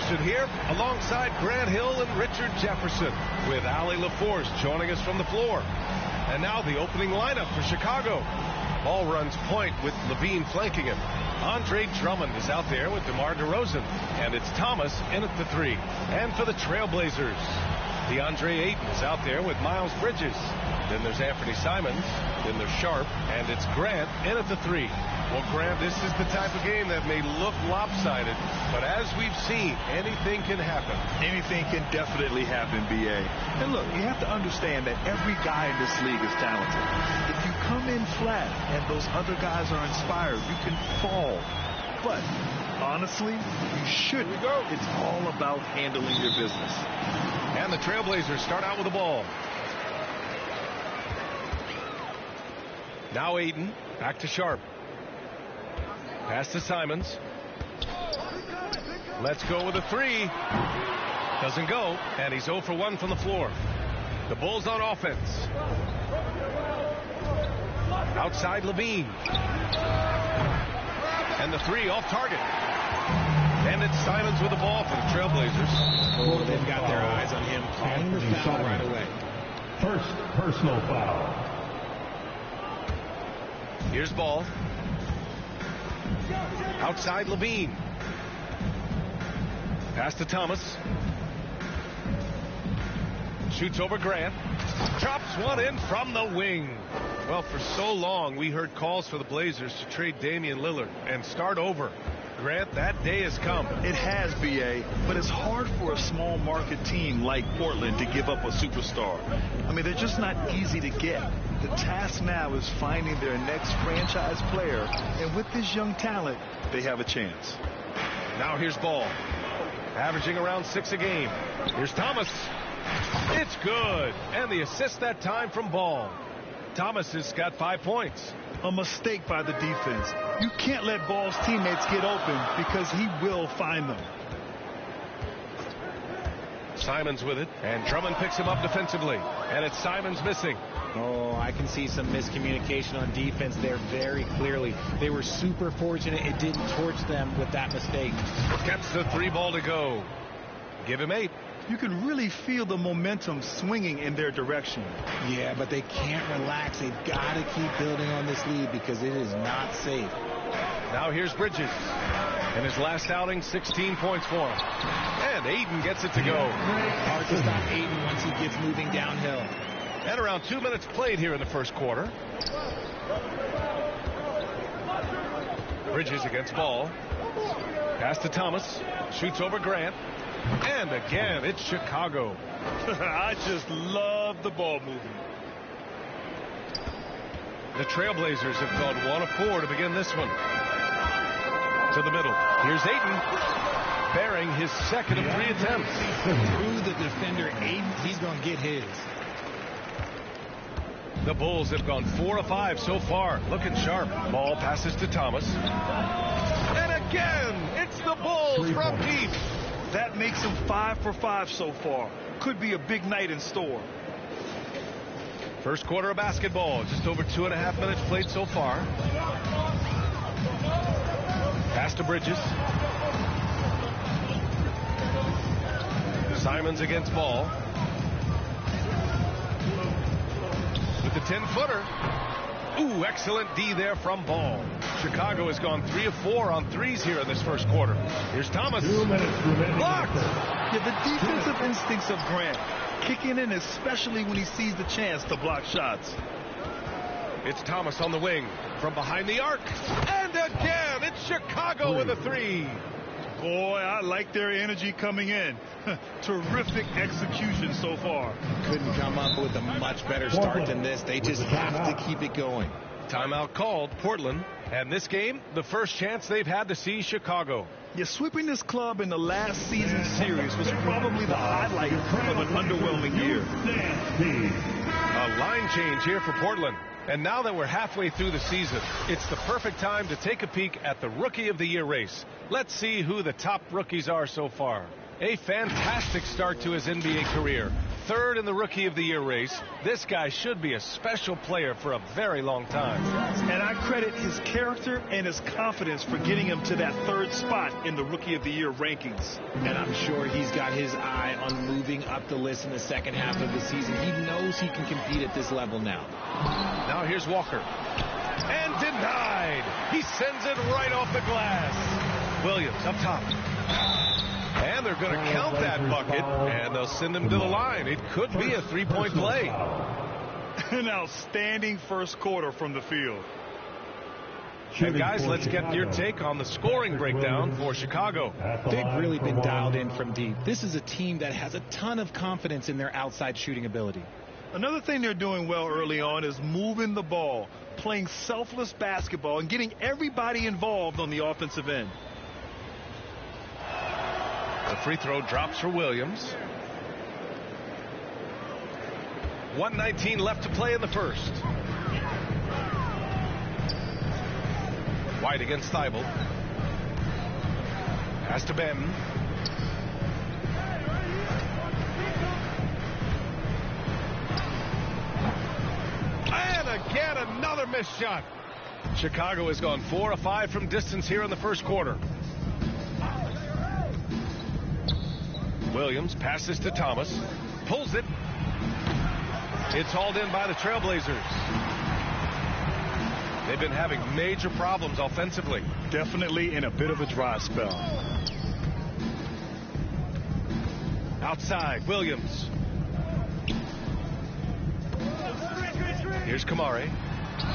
Jefferson here, alongside Grant Hill and Richard Jefferson, with Allie LaForce joining us from the floor. And now the opening lineup for Chicago. Ball runs point with Levine flanking him. Andre Drummond is out there with DeMar DeRozan. And it's Thomas in at the 3. And for the Trailblazers, DeAndre Ayton is out there with Miles Bridges. Then there's Anthony Simons. Then there's Sharp. And it's Grant in at the 3. Well, Grant, this is the type of game that may look lopsided, but as we've seen, anything can happen. Anything can definitely happen, B.A. And look, you have to understand that every guy in this league is talented. If you come in flat and those other guys are inspired, you can fall. But honestly, you shouldn't. It's all about handling your business. And the Trailblazers start out with the ball. Now Ayton, back to Sharp. Pass to Simons. Let's go with a 3. Doesn't go, and he's 0 for 1 from the floor. The Bulls on offense. Outside Levine. And the 3 off target. And it's Simons with the ball for the Trailblazers. Oh, they've got their eyes on him. Calling the foul right away. First personal foul. Here's Ball. Outside Levine. Pass to Thomas. Shoots over Grant. Chops one in from the wing. Well, for so long we heard calls for the Blazers to trade Damian Lillard and start over. Grant, that day has come. It has, B.A., but it's hard for a small market team like Portland to give up a superstar. I mean, they're just not easy to get. The task now is finding their next franchise player, and with this young talent, they have a chance. Now here's Ball, averaging around 6 a game. Here's Thomas. It's good, and the assist that time from Ball. Thomas has got 5 points. A mistake by the defense. You can't let Ball's teammates get open because he will find them. Simons with it, and Drummond picks him up defensively, and it's Simons missing. Oh, I can see some miscommunication on defense there very clearly. They were super fortunate it didn't torch them with that mistake. Gets the 3 ball to go. Give him 8. You can really feel the momentum swinging in their direction. Yeah, but they can't relax. They've got to keep building on this lead because it is not safe. Now here's Bridges. In his last outing, 16 points for him. And Ayton gets it to go. Hard to stop Ayton once he gets moving downhill. And around 2 minutes played here in the first quarter. Bridges against Ball. Pass to Thomas. Shoots over Grant. And again, it's Chicago. I just love the ball movement. The Trailblazers have gone 1 of 4 to begin this one. To the middle. Here's Ayton. Bearing his second of 3 attempts. Through the defender, Ayton, he's going to get his. The Bulls have gone 4 of 5 so far. Looking sharp. Ball passes to Thomas. And again, it's the Bulls from deep. That makes him 5 for 5 so far. Could be a big night in store. First quarter of basketball. Just over 2.5 minutes played so far. Pass to Bridges. Simons against Ball. With the 10-footer. Ooh, excellent D there from Ball. Chicago has gone 3 of 4 on threes here in this first quarter. Here's Thomas. 2 minutes remaining. Blocked. Yeah, the defensive instincts of Grant kicking in, especially when he sees the chance to block shots. It's Thomas on the wing from behind the arc. And again, it's Chicago with a 3. Boy, I like their energy coming in. Terrific execution so far. Couldn't come up with a much better start than this. They just have to keep it going. Timeout called, Portland. And this game, the first chance they've had to see Chicago. Yeah, sweeping this club in the last season series was probably the highlight of an underwhelming year. A line change here for Portland. And now that we're halfway through the season, it's the perfect time to take a peek at the Rookie of the Year race. Let's see who the top rookies are so far. A fantastic start to his NBA career. third in the Rookie of the Year race. This guy should be a special player for a very long time. And I credit his character and his confidence for getting him to that third spot in the Rookie of the Year rankings. And I'm sure he's got his eye on moving up the list in the second half of the season. He knows he can compete at this level now. Now here's Walker. And denied. He sends it right off the glass. Williams up top. And they're going to count that bucket, and they'll send him to the line. It could be a three-point play. An outstanding first quarter from the field. And guys, let's get your take on the scoring breakdown for Chicago. They've really been dialed in from deep. This is a team that has a ton of confidence in their outside shooting ability. Another thing they're doing well early on is moving the ball, playing selfless basketball, and getting everybody involved on the offensive end. The free throw drops for Williams. 1:19 left to play in the first. White against Thibault. Pass to Benton. And again, another missed shot. Chicago has gone 4 of 5 from distance here in the first quarter. Williams passes to Thomas. Pulls it. It's hauled in by the Trailblazers. They've been having major problems offensively. Definitely in a bit of a dry spell. Outside, Williams. Here's Kamari.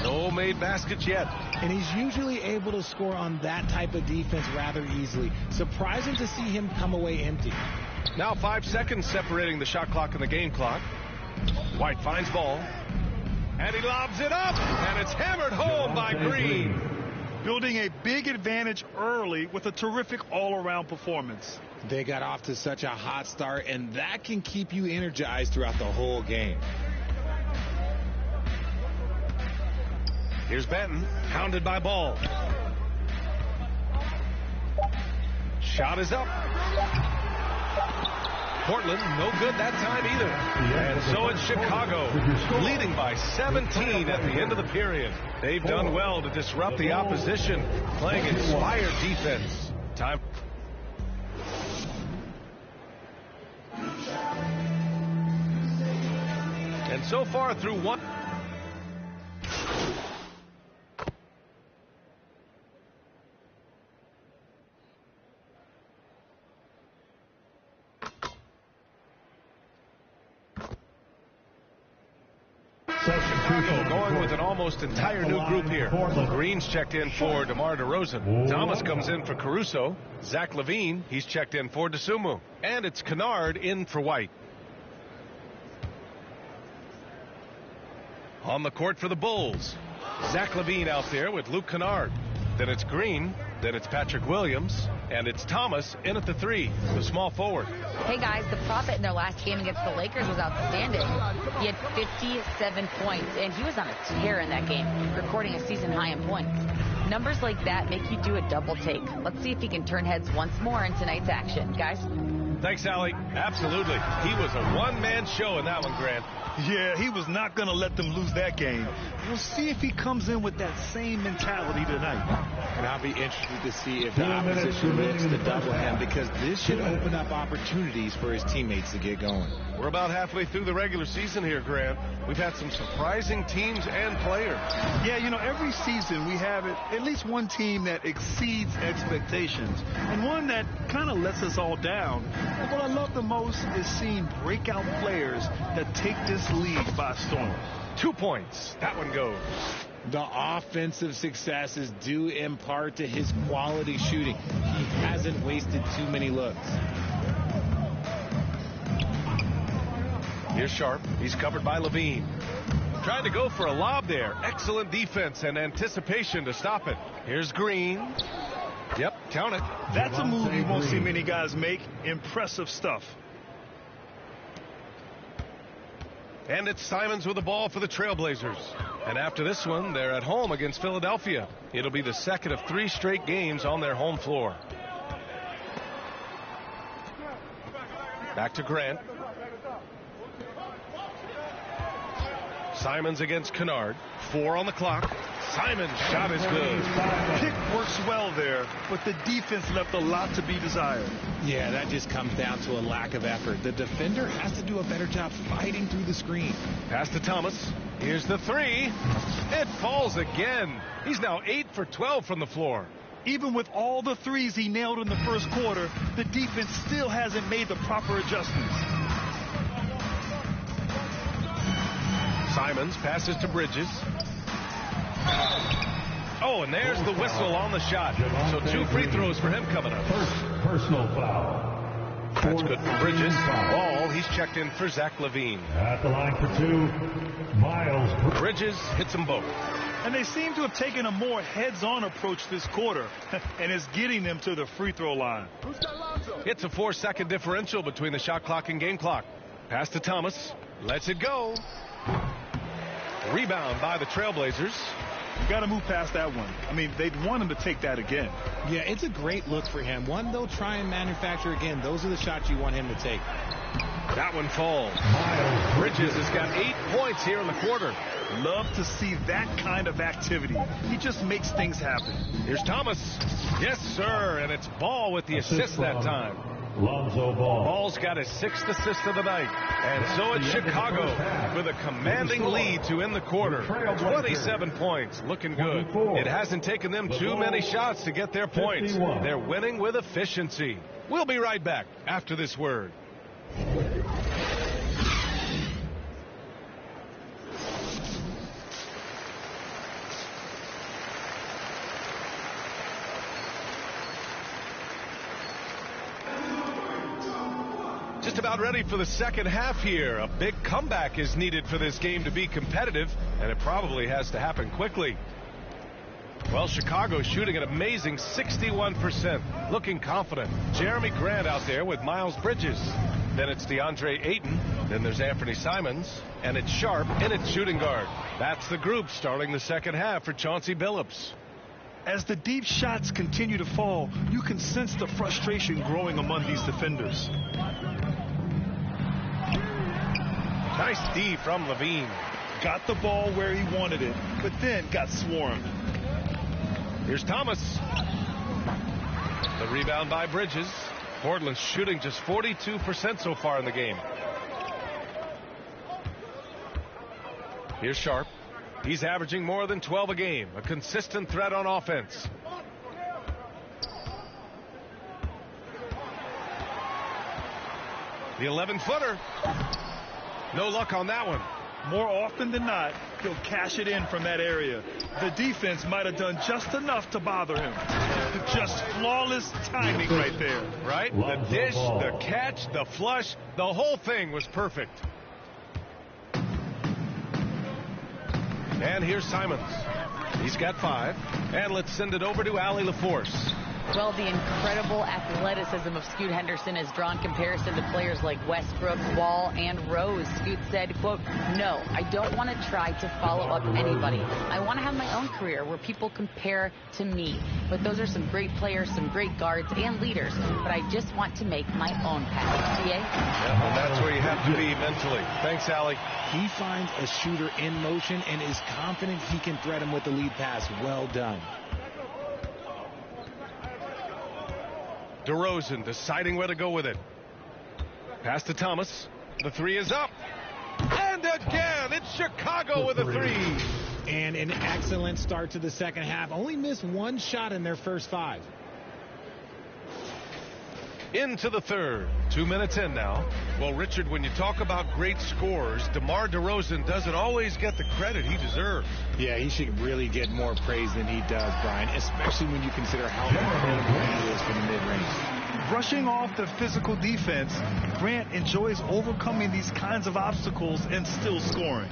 No made baskets yet. And he's usually able to score on that type of defense rather easily. Surprising to see him come away empty. Now 5 seconds separating the shot clock and the game clock. White finds ball. And he lobs it up. And it's hammered home by Green. Building a big advantage early with a terrific all-around performance. They got off to such a hot start, and that can keep you energized throughout the whole game. Here's Benton, hounded by Ball. Shot is up. Portland, no good that time either. And so it's Chicago, leading by 17 at the end of the period. They've done well to disrupt the opposition, playing inspired defense. Time. And so far through one. Going with an almost entire new group here. Green's checked in for DeMar DeRozan. Thomas comes in for Caruso. Zach LaVine, he's checked in for DeSumo. And it's Kennard in for White. On the court for the Bulls. Zach LaVine out there with Luke Kennard. Then it's Green. Then it's Patrick Williams. And it's Thomas in at the 3, the small forward. Hey, guys, the Prophet in their last game against the Lakers was outstanding. He had 57 points, and he was on a tear in that game, recording a season high in points. Numbers like that make you do a double take. Let's see if he can turn heads once more in tonight's action. Guys? Thanks, Allie. Absolutely. He was a one-man show in that one, Grant. Yeah, he was not going to let them lose that game. We'll see if he comes in with that same mentality tonight. And I'll be interested to see if the opposition looks to double him, because this should open up opportunities for his teammates to get going. We're about halfway through the regular season here, Grant. We've had some surprising teams and players. Yeah, you know, every season we have at least one team that exceeds expectations and one that kind of lets us all down. And what I love the most is seeing breakout players that take this league by storm. 2 points. That one goes. The offensive success is due in part to his quality shooting. He hasn't wasted too many looks. Here's Sharp. He's covered by LaVine. Trying to go for a lob there. Excellent defense and anticipation to stop it. Here's Green. Yep, count it. That's a move you won't see many guys make. Impressive stuff. And it's Simons with the ball for the Trailblazers. And after this one, they're at home against Philadelphia. It'll be the second of 3 straight games on their home floor. Back to Grant. Simons against Kennard. 4 on the clock. Simons' shot is good. Pick works well there, but the defense left a lot to be desired. Yeah, that just comes down to a lack of effort. The defender has to do a better job fighting through the screen. Pass to Thomas. Here's the 3. It falls again. He's now 8 for 12 from the floor. Even with all the threes he nailed in the first quarter, the defense still hasn't made the proper adjustments. Simons passes to Bridges. Oh, and there's the whistle on the shot. So 2 free throws for him coming up. First personal foul. That's good for Bridges. Ball, he's checked in for Zach LaVine. At the line for 2, Miles. Bridges hits them both. And they seem to have taken a more heads-on approach this quarter, and it's getting them to the free throw line. It's a 4-second differential between the shot clock and game clock. Pass to Thomas. Lets it go. Rebound by the Trailblazers. You got to move past that one. I mean, they'd want him to take that again. Yeah, it's a great look for him. One they'll try and manufacture again. Those are the shots you want him to take. That one falls. Bridges has got 8 points here in the quarter. Love to see that kind of activity. He just makes things happen. Here's Thomas. Yes, sir. And it's Ball with the assist that time. Lonzo Ball. Ball's got his 6th assist of the night. And so it's Chicago with a commanding lead to end the quarter. 27 points. Looking good. It hasn't taken them too many shots to get their points. They're winning with efficiency. We'll be right back after this word. Just about ready for the second half here. A big comeback is needed for this game to be competitive, and it probably has to happen quickly. Well, Chicago shooting an amazing 61%, looking confident. Jeremy Grant out there with Miles Bridges. Then it's DeAndre Ayton. Then there's Anthony Simons. And it's Sharp in its shooting guard. That's the group starting the second half for Chauncey Billups. As the deep shots continue to fall, you can sense the frustration growing among these defenders. Nice D from LaVine. Got the ball where he wanted it, but then got swarmed. Here's Thomas. The rebound by Bridges. Portland's shooting just 42% so far in the game. Here's Sharp. He's averaging more than 12 a game. A consistent threat on offense. The 11-footer. No luck on that one. More often than not, he'll cash it in from that area. The defense might have done just enough to bother him. Just flawless timing right there. Right? The dish, the catch, the flush, the whole thing was perfect. And here's Simons. He's got 5. And let's send it over to Allie LaForce. Well, the incredible athleticism of Scoot Henderson has drawn comparison to players like Westbrook, Wall, and Rose. Scoot said, quote, "No, I don't want to try to follow up anybody. I want to have my own career where people compare to me. But those are some great players, some great guards and leaders. But I just want to make my own path." CA? Yeah, well, that's where you have to be mentally. Thanks, Allie. He finds a shooter in motion and is confident he can thread him with the lead pass. Well done. DeRozan deciding where to go with it. Pass to Thomas. The 3 is up. And again, it's Chicago with a 3. And an excellent start to the second half. Only missed 1 shot in their first 5. Into the third. 2 minutes in now. Well, Richard, when you talk about great scores, DeMar DeRozan doesn't always get the credit he deserves. Yeah, he should really get more praise than he does, Brian, especially when you consider how incredible he is from the mid-range. Brushing off the physical defense, Grant enjoys overcoming these kinds of obstacles and still scoring.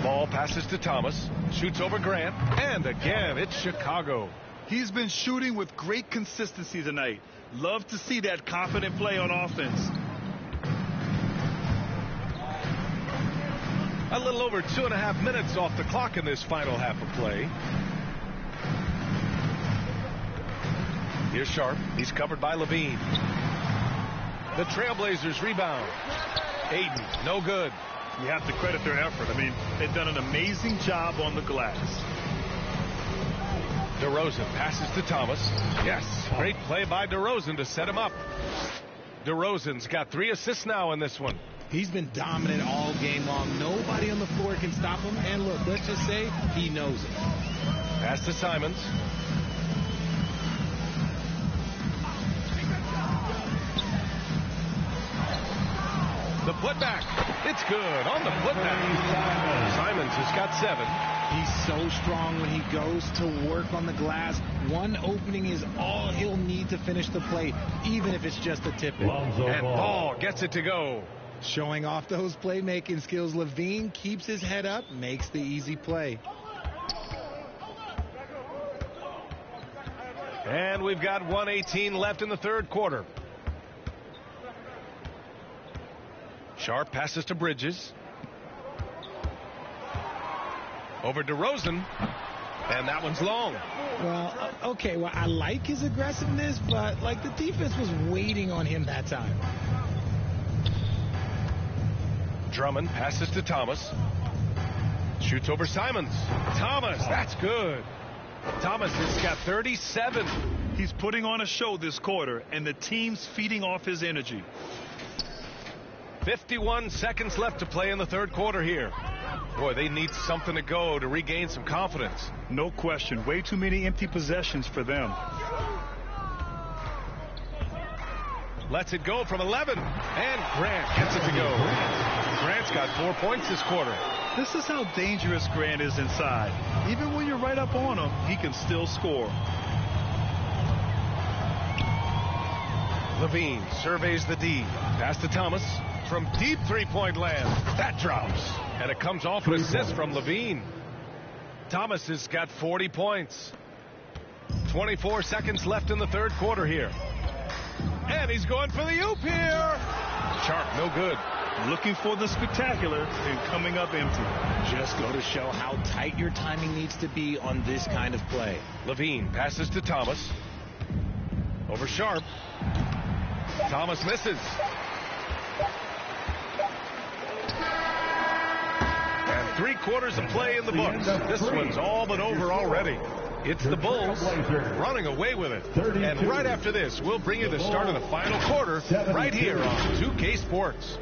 Ball passes to Thomas. Shoots over Grant. And again, it's Chicago. He's been shooting with great consistency tonight. Love to see that confident play on offense. A little over 2.5 minutes off the clock in this final half of play. Here's Sharp. He's covered by LaVine. The Trailblazers rebound. Ayton, no good. You have to credit their effort. I mean, they've done an amazing job on the glass. DeRozan passes to Thomas. Yes, great play by DeRozan to set him up. DeRozan's got 3 assists now in this one. He's been dominant all game long. Nobody on the floor can stop him. And look, let's just say he knows it. Pass to Simons. The putback. It's good on the putback. Simons has got 7. He's so strong when he goes to work on the glass. One opening is all he'll need to finish the play, even if it's just a tip-in. And Ball gets it to go. Showing off those playmaking skills, LaVine keeps his head up, makes the easy play. And we've got 1:18 left in the third quarter. Sharp passes to Bridges. Over DeRozan. And that one's long. Well, okay, well, I like his aggressiveness, but, like, the defense was waiting on him that time. Drummond passes to Thomas. Shoots over Simons. Thomas, that's good. Thomas has got 37. He's putting on a show this quarter, and the team's feeding off his energy. 51 seconds left to play in the third quarter here. Boy, they need something to go to regain some confidence. No question. Way too many empty possessions for them. Lets it go from 11. And Grant gets it to go. Grant's got 4 points this quarter. This is how dangerous Grant is inside. Even when you're right up on him, he can still score. LaVine surveys the D. Pass to Thomas from deep three-point land. That drops. And it comes off an assist from LaVine. Thomas has got 40 points. 24 seconds left in the third quarter here. And he's going for the oop here. Sharp, no good. Looking for the spectacular and coming up empty. Just go to show how tight your timing needs to be on this kind of play. LaVine passes to Thomas. Over Sharp. Thomas misses. And 3/4 of play in the books. This one's all but over already. It's the Bulls running away with it. And right after this, we'll bring you the start of the final quarter right here on 2K Sports.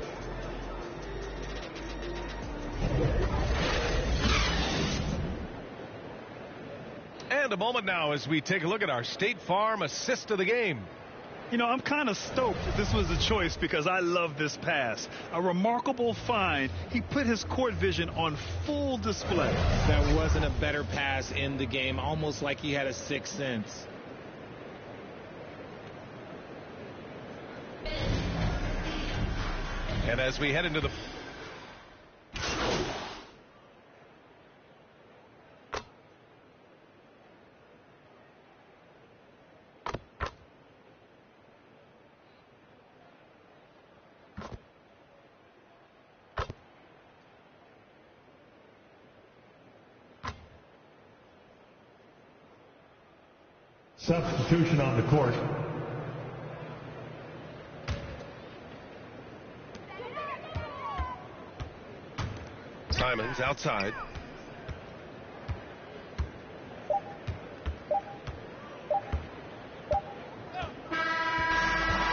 And a moment now as we take a look at our State Farm assist of the game. You know, I'm kind of stoked that this was a choice because I love this pass. A remarkable find. He put his court vision on full display. There wasn't a better pass in the game, almost like he had a sixth sense. And as we head into the substitution on the court. Simons outside.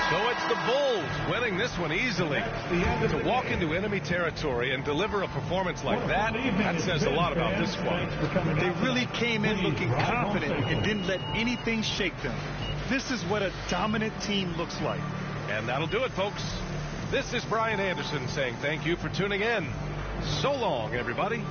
So it's the Bulls winning this one easily. To walk into enemy territory and deliver a performance like that, that says a lot about this squad. They really came in looking confident and didn't let anything shake them. This is what a dominant team looks like. And that'll do it, folks. This is Brian Anderson saying thank you for tuning in. So long, everybody.